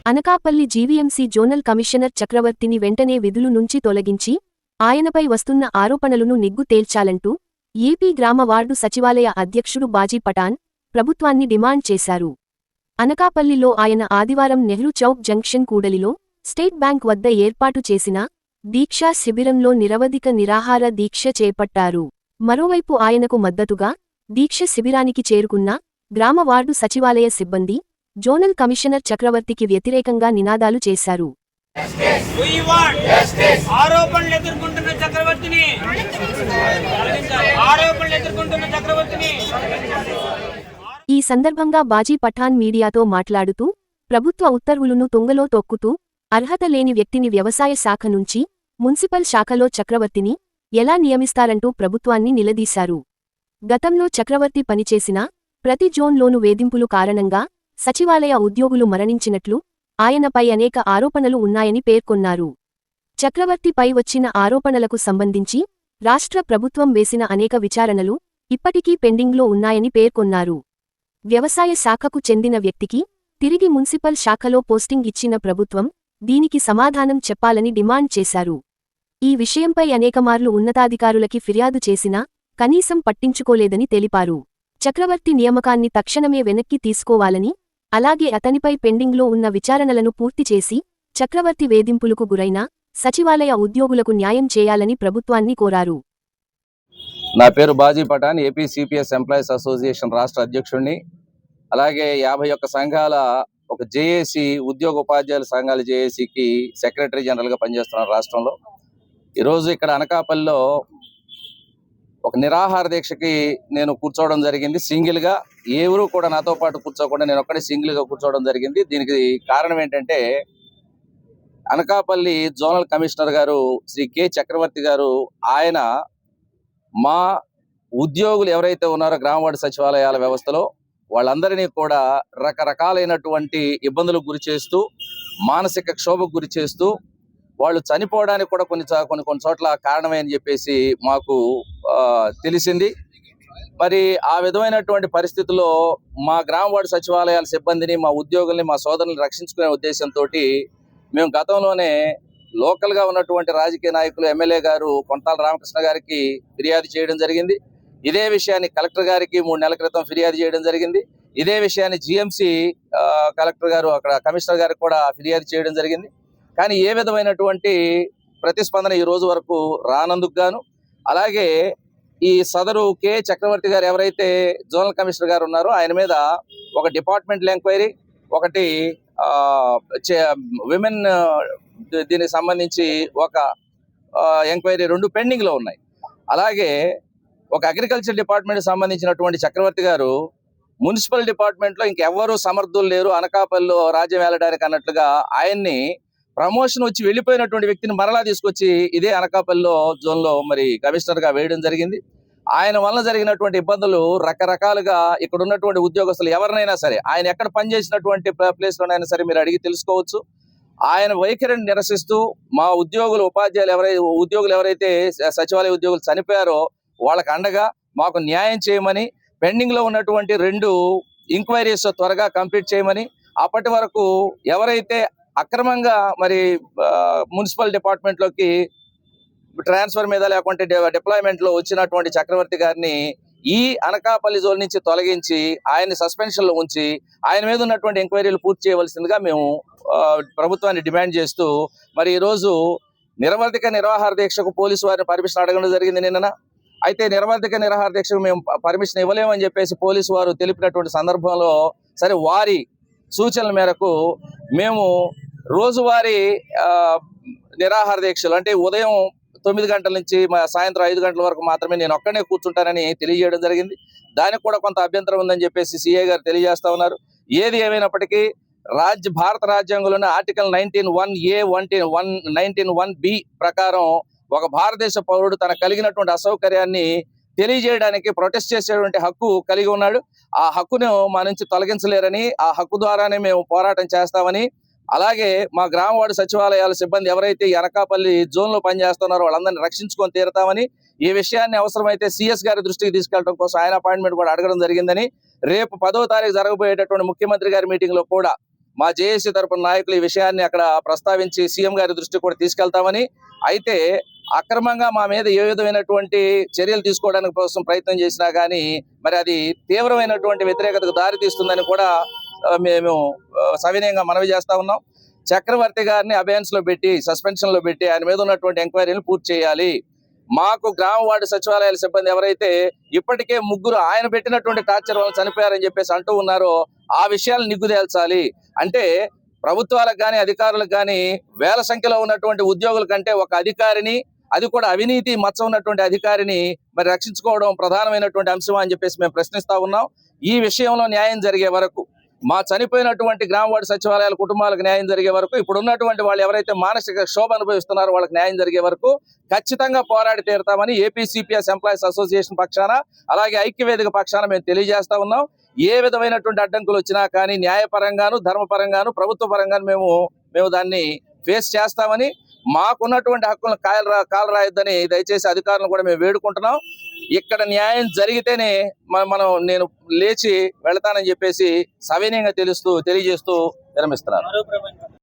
Anakapalli GVMC zonal commissioner చక్రవర్తిని వెంటనే విధులు నుంచి తొలగించి ఆయనపై వస్తున్న ఆరోపణలను నిగ్గు తేల్చాలంటూ ఏపీ గ్రామ వార్డు సచివాలయ అధ్యక్షుడు బాజీ పఠాన్ ప్రభుత్వాన్ని డిమాండ్ చేశారు. అనకాపల్లిలో ఆయన ఆదివారం నెహ్రూ చౌక్ జంక్షన్ కూడలిలో స్టేట్ బ్యాంక్ వద్ద ఏర్పాటు చేసిన దీక్షా శిబిరంలో నిరవధిక నిరాహార దీక్ష చేపట్టారు. మరోవైపు ఆయనకు మద్దతుగా దీక్ష శిబిరానికి చేరుకున్న గ్రామ వార్డు సచివాలయ సిబ్బంది జోనల్ కమిషనర్ చక్రవర్తికి వ్యతిరేకంగా నినాదాలు చేశారు. ఈ సందర్భంగా బాజీ పఠాన్ మీడియాతో మాట్లాడుతూ ప్రభుత్వ ఉత్తర్వులను తుంగలో తొక్కుతూ అర్హత లేని వ్యక్తిని వ్యవసాయ శాఖ నుంచి మున్సిపల్ శాఖలో చక్రవర్తిని ఎలా నియమిస్తారంటూ ప్రభుత్వాన్ని నిలదీశారు. గతంలో చక్రవర్తి పనిచేసిన ప్రతి జోన్లోనూ వేధింపులు కారణంగా సచివాలయ ఉద్యోగులు మరణించినట్లు ఆయనపై అనేక ఆరోపణలు ఉన్నాయని పేర్కొన్నారు. చక్రవర్తిపై వచ్చిన ఆరోపణలకు సంబంధించి రాష్ట్ర ప్రభుత్వం వేసిన అనేక విచారణలు ఇప్పటికీ పెండింగ్లో ఉన్నాయని పేర్కొన్నారు. వ్యవసాయ శాఖకు చెందిన వ్యక్తికి తిరిగి మున్సిపల్ శాఖలో పోస్టింగ్ ఇచ్చిన ప్రభుత్వం దీనికి సమాధానం చెప్పాలని డిమాండ్ చేశారు. ఈ విషయంపై అనేకమార్లు ఉన్నతాధికారులకి ఫిర్యాదు చేసినా కనీసం పట్టించుకోలేదని తెలిపారు. చక్రవర్తి నియామకాన్ని తక్షణమే వెనక్కి తీసుకోవాలని, అలాగే అతనిపై పెండింగ్లో ఉన్న విచారణలను పూర్తిచేసి చక్రవర్తి వేధింపులకు గురైన సచివాలయ ఉద్యోగులకు న్యాయం చేయాలని ప్రభుత్వాన్ని కోరారు. నా పేరు Baji Pathan, AP CPS employees association రాష్ట్ర అధ్యక్షుడిని. అలాగే 51 సంఘాల ఒక జేఏసీ ఉద్యోగ ఉపాధ్యాయుల సంఘాల జేఏసీకి సెక్రటరీ జనరల్గా పనిచేస్తున్నాను రాష్ట్రంలో. ఈరోజు ఇక్కడ అనకాపల్లిలో ఒక నిరాహార దీక్షకి నేను కూర్చోవడం జరిగింది. సింగిల్గా ఎవరు కూడా నాతో పాటు కూర్చోకుండా నేను ఒక్కడే సింగిల్గా కూర్చోవడం జరిగింది. దీనికి కారణం ఏంటంటే అనకాపల్లి జోనల్ కమిషనర్ గారు శ్రీ కె చక్రవర్తి గారు ఆయన మా ఉద్యోగులు ఎవరైతే ఉన్నారో గ్రామ వార్డు సచివాలయాల వ్యవస్థలో వాళ్ళందరినీ కూడా రకరకాలైనటువంటి ఇబ్బందులకు గురి చేస్తూ, మానసిక క్షోభకు గురి చేస్తూ, వాళ్ళు చనిపోవడానికి కూడా కొన్ని చోట్ల కారణమే అని చెప్పేసి మాకు తెలిసింది. మరి ఆ విధమైనటువంటి పరిస్థితుల్లో మా గ్రామ వార్డు సచివాలయాల సిబ్బందిని, మా ఉద్యోగుల్ని, మా సోదరుల్ని రక్షించుకునే ఉద్దేశంతో మేము గతంలోనే లోకల్గా ఉన్నటువంటి రాజకీయ నాయకులు ఎమ్మెల్యే గారు కొంతాల రామకృష్ణ గారికి ఫిర్యాదు చేయడం జరిగింది. ఇదే విషయాన్ని కలెక్టర్ గారికి 3 నెలల క్రితం ఫిర్యాదు చేయడం జరిగింది. ఇదే విషయాన్ని జిఎంసి కలెక్టర్ గారు అక్కడ కమిషనర్ గారికి కూడా ఫిర్యాదు చేయడం జరిగింది. కానీ ఏ విధమైనటువంటి ప్రతిస్పందన ఈ రోజు వరకు రానందుకు గాను, అలాగే ఈ సదరు కె చక్రవర్తి గారు ఎవరైతే జోనల్ కమిషనర్ గారు ఉన్నారో ఆయన మీద ఒక డిపార్ట్మెంటల్ ఎంక్వైరీ, ఒకటి విమెన్ దీనికి సంబంధించి ఒక ఎంక్వైరీ 2 పెండింగ్లో ఉన్నాయి. అలాగే ఒక అగ్రికల్చర్ డిపార్ట్మెంట్ సంబంధించినటువంటి చక్రవర్తి గారు మున్సిపల్ డిపార్ట్మెంట్లో ఇంకెవ్వరూ సమర్థులు లేరు అనకాపల్లిలో రాజ్యం వెళ్ళడానికి అన్నట్లుగా ఆయన్ని ప్రమోషన్ వచ్చి వెళ్ళిపోయినటువంటి వ్యక్తిని మరలా తీసుకొచ్చి ఇదే అనకాపల్లిలో జోన్లో మరి కమిషనర్గా వేయడం జరిగింది. ఆయన వల్ల జరిగినటువంటి ఇబ్బందులు రకరకాలుగా ఇక్కడ ఉన్నటువంటి ఉద్యోగస్తులు ఎవరినైనా సరే, ఆయన ఎక్కడ పనిచేసినటువంటి ప్లేస్లోనైనా సరే మీరు అడిగి తెలుసుకోవచ్చు. ఆయన వైఖరిని నిరసిస్తూ మా ఉద్యోగులు ఎవరైతే సచివాలయ ఉద్యోగులు చనిపోయారో వాళ్ళకి అండగా మాకు న్యాయం చేయమని, పెండింగ్లో ఉన్నటువంటి 2 ఎంక్వైరీస్ త్వరగా కంప్లీట్ చేయమని, అప్పటి వరకు ఎవరైతే అక్రమంగా మరి మున్సిపల్ డిపార్ట్మెంట్లోకి ట్రాన్స్ఫర్ మీద లేకుంటే డిప్లాయ్మెంట్లో వచ్చినటువంటి చక్రవర్తి గారిని ఈ అనకాపల్లి జోన్ నుంచి తొలగించి ఆయన్ని సస్పెన్షన్లో ఉంచి ఆయన మీద ఉన్నటువంటి ఎంక్వైరీలు పూర్తి చేయవలసిందిగా మేము ప్రభుత్వాన్ని డిమాండ్ చేస్తూ మరి ఈరోజు నిరవధిక నిరాహార దీక్షకు పోలీసు వారిని పర్మిషన్ అడగడం జరిగింది నిన్న. అయితే నిరవధిక నిరాహార దీక్షకు మేము పర్మిషన్ ఇవ్వలేమని చెప్పేసి పోలీసు వారు తెలిపినటువంటి సందర్భంలో సరే వారి సూచనల మేరకు మేము రోజువారీ నిరాహార దీక్షలు అంటే ఉదయం 9 గంటల నుంచి సాయంత్రం 5 గంటల వరకు మాత్రమే నేను ఒక్కనే కూర్చుంటానని తెలియజేయడం జరిగింది. దానికి కూడా కొంత అభ్యంతరం ఉందని చెప్పేసి సిఐ గారు తెలియజేస్తా ఉన్నారు. ఏది ఏమైనప్పటికీ భారత రాజ్యాంగంలోని ఆర్టికల్ 19(1)A 19(1)B ప్రకారం ఒక భారతదేశ పౌరుడు తనకు కలిగినటువంటి అసౌకర్యాన్ని తెలియజేయడానికి, ప్రొటెస్ట్ చేసేటువంటి హక్కు కలిగి ఉన్నాడు. ఆ హక్కును మా నుంచి తొలగించలేరని, ఆ హక్కు ద్వారానే మేము పోరాటం చేస్తామని, అలాగే మా గ్రామ వార్డు సచివాలయాల సిబ్బంది ఎవరైతే అనకాపల్లి జోన్లో పనిచేస్తున్నారో వాళ్ళందరినీ రక్షించుకొని తీరుతామని, ఈ విషయాన్ని అవసరమైతే సిఎస్ గారి దృష్టికి తీసుకెళ్లడం కోసం ఆయన అపాయింట్మెంట్ కూడా అడగడం జరిగిందని, రేపు 10వ తారీఖు జరగబోయేటటువంటి ముఖ్యమంత్రి గారి మీటింగ్లో కూడా మా జేఏసీ తరపున నాయకులు ఈ విషయాన్ని అక్కడ ప్రస్తావించి సీఎం గారి దృష్టికి కూడా తీసుకెళ్తామని, అయితే అక్రమంగా మా మీద ఏ విధమైనటువంటి చర్యలు తీసుకోవడానికి కోసం ప్రయత్నం చేసినా కానీ మరి అది తీవ్రమైనటువంటి వ్యతిరేకతకు దారితీస్తుందని కూడా మేము సవినయంగా మనవి చేస్తా ఉన్నాం. చక్రవర్తి గారిని అబెయన్స్ లో పెట్టి, సస్పెన్షన్ లో పెట్టి ఆయన మీద ఉన్నటువంటి ఎంక్వైరీలు పూర్తి చేయాలి. మాకు గ్రామ వార్డు సచివాలయాల సిబ్బంది ఎవరైతే ఇప్పటికే 3 ఆయన పెట్టినటువంటి టార్చర్ వల్ల చనిపోయారని చెప్పేసి అంటూ ఉన్నారో ఆ విషయాలు నిగ్గుదేల్చాలి. అంటే ప్రభుత్వాలకు కానీ అధికారులకు కానీ వేల సంఖ్యలో ఉన్నటువంటి ఉద్యోగుల కంటే ఒక అధికారిని, అది కూడా అవినీతి మచ్చ ఉన్నటువంటి అధికారిని మరి రక్షించుకోవడం ప్రధానమైనటువంటి అంశం అని చెప్పేసి మేము ప్రశ్నిస్తా ఉన్నాం. ఈ విషయంలో న్యాయం జరిగే వరకు, మా చనిపోయినటువంటి గ్రామ వార్డు సచివాలయాల కుటుంబాలకు న్యాయం జరిగే వరకు, ఇప్పుడు ఉన్నటువంటి వాళ్ళు ఎవరైతే మానసిక క్షోభ అనుభవిస్తున్నారో వాళ్ళకి న్యాయం జరిగే వరకు ఖచ్చితంగా పోరాడి తీరుతామని ఏపీసీపీఎస్ ఎంప్లాయీస్ అసోసియేషన్ పక్షాన, అలాగే ఐక్యవేదిక పక్షాన మేము తెలియజేస్తా ఉన్నాం. ఏ విధమైనటువంటి అడ్డంకులు వచ్చినా కానీ న్యాయపరంగాను, ధర్మపరంగాను, ప్రభుత్వ పరంగాను మేము దాన్ని ఫేస్ చేస్తామని, మాకున్నటువంటి హక్కులను కాలు రాయొద్దని దయచేసి అధికారులను కూడా మేము వేడుకుంటున్నాం. ఇక్కడ న్యాయం జరిగితేనే నేను లేచి వెళ్తానని చెప్పేసి సవినయంగా తెలియజేస్తూ విరమిస్తున్నాను.